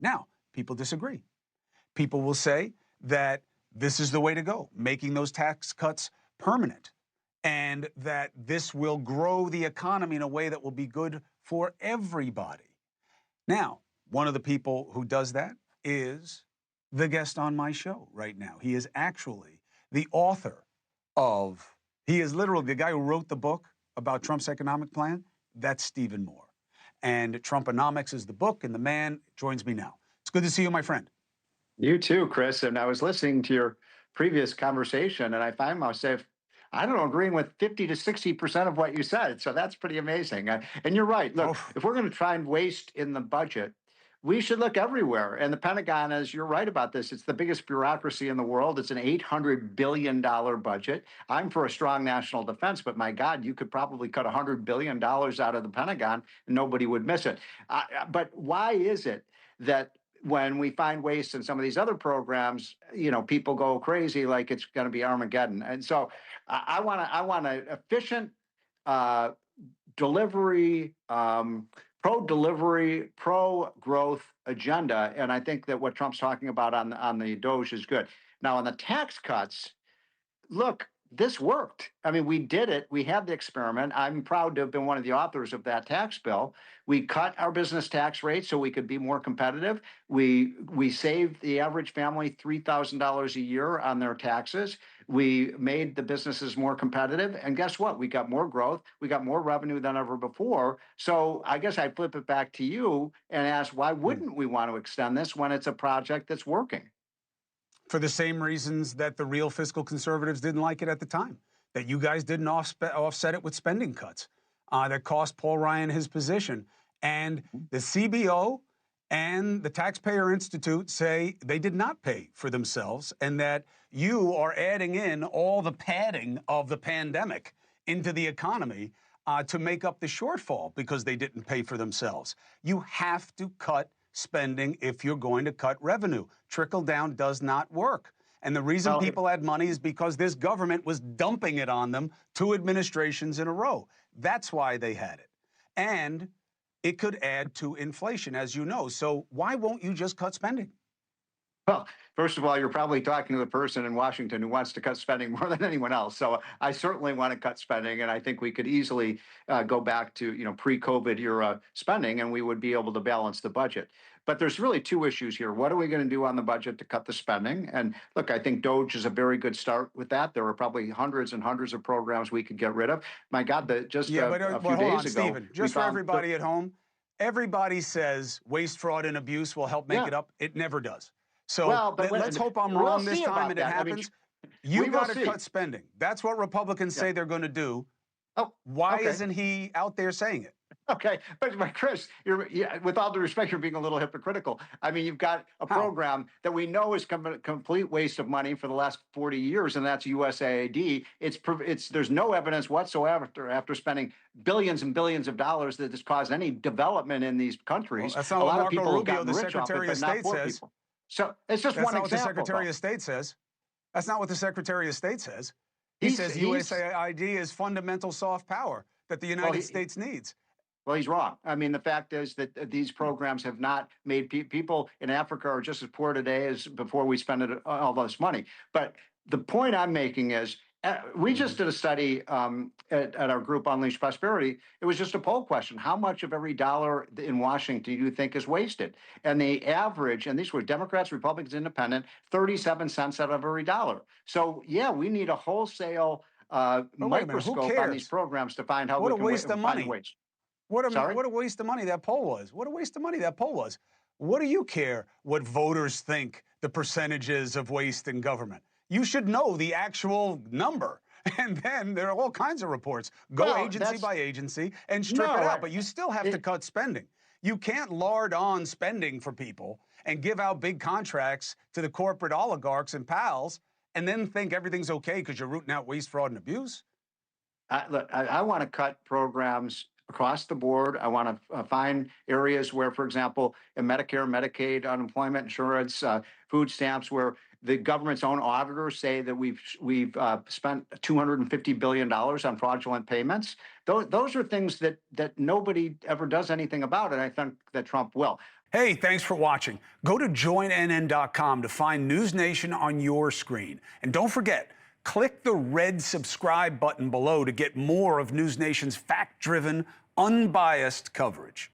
Now, people disagree. People will say that this is the way to go, making those tax cuts permanent, and that this will grow the economy in a way that will be good for everybody. Now, one of the people who does that is the guest on my show right now. He is actually the author he is literally the guy who wrote the book about Trump's economic plan. That's Stephen Moore. And Trumponomics is the book, and the man joins me now. It's good to see you, my friend. You too, Chris. And I was listening to your previous conversation, and I find myself, I don't know, agreeing with 50 to 60% of what you said. So that's pretty amazing. And you're right. Look, if we're going to try and waste in the budget, we should look everywhere. And the Pentagon is, you're right about this. It's the biggest bureaucracy in the world. It's an $800 billion budget. I'm for a strong national defense, but my God, you could probably cut $100 billion out of the Pentagon and nobody would miss it. But why is it that when we find waste in some of these other programs, people go crazy like it's going to be Armageddon? And so I want an efficient delivery, pro-delivery, pro-growth agenda. And I think that what Trump's talking about on the DOGE is good. Now, on the tax cuts, look, this worked. I mean, we did it. We had the experiment. I'm proud to have been one of the authors of that tax bill. We cut our business tax rate so we could be more competitive. We saved the average family $3,000 a year on their taxes. We made the businesses more competitive. And guess what? We got more growth. We got more revenue than ever before. So I guess I'd flip it back to you and ask, why wouldn't we want to extend this when it's a project that's working? For the same reasons that the real fiscal conservatives didn't like it at the time, that you guys didn't offset it with spending cuts that cost Paul Ryan his position. And the CBO and the Taxpayer Institute say they did not pay for themselves, and that you are adding in all the padding of the pandemic into the economy to make up the shortfall because they didn't pay for themselves. You have to cut spending if you're going to cut revenue. Trickle down does not work. And the reason people had money is because this government was dumping it on them 2 administrations in a row. That's why they had it. And it could add to inflation, as you know. So why won't you just cut spending? Well, first of all, you're probably talking to the person in Washington who wants to cut spending more than anyone else. So I certainly want to cut spending, and I think we could easily go back to pre-COVID era spending, and we would be able to balance the budget. But there's really 2 issues here. What are we going to do on the budget to cut the spending? And look, I think DOGE is a very good start with that. There are probably hundreds and hundreds of programs we could get rid of. My God, a few days ago, Stephen, just for everybody at home, everybody says waste, fraud, and abuse will help make it up. It never does. So let's hope I'm wrong this time and it happens. You got to cut spending. That's what Republicans say they're going to do. Why isn't he out there saying it? Okay, but Chris, with all due respect, you're being a little hypocritical. I mean, you've got a program that we know is a complete waste of money for the last 40 years, and that's USAID. There's no evidence whatsoever after spending billions and billions of dollars that has caused any development in these countries. Well, that's not what Marco Rubio, the Secretary of State, says. So it's just one example. That's not what the Secretary of State says. That's not what the Secretary of State says. He says USAID is fundamental soft power that the United States needs. Well, he's wrong. I mean, the fact is that these programs have not made people in Africa are just as poor today as before we spent all this money. But the point I'm making is we just did a study at our group Unleash Prosperity. It was just a poll question. How much of every dollar in Washington do you think is wasted? And the average, and these were Democrats, Republicans, Independent, 37 cents out of every dollar. So, yeah, we need a wholesale microscope on these programs to find how we can waste the money. What a waste of money that poll was. What a waste of money that poll was. What do you care what voters think the percentage is of waste in government? You should know the actual number. And then there are all kinds of reports. Go agency by agency and strip it out. But you still have to cut spending. You can't lard on spending for people and give out big contracts to the corporate oligarchs and pals and then think everything's okay because you're rooting out waste, fraud, and abuse. Look, I want to cut programs across the board. I want to find areas where, for example, in Medicare, Medicaid, unemployment insurance, food stamps, where the government's own auditors say that we've spent $250 billion on fraudulent payments. Those are things that nobody ever does anything about, and I think that Trump will. Hey, thanks for watching. Go to joinnn.com to find NewsNation on your screen. And don't forget, click the red subscribe button below to get more of NewsNation's fact-driven, unbiased coverage.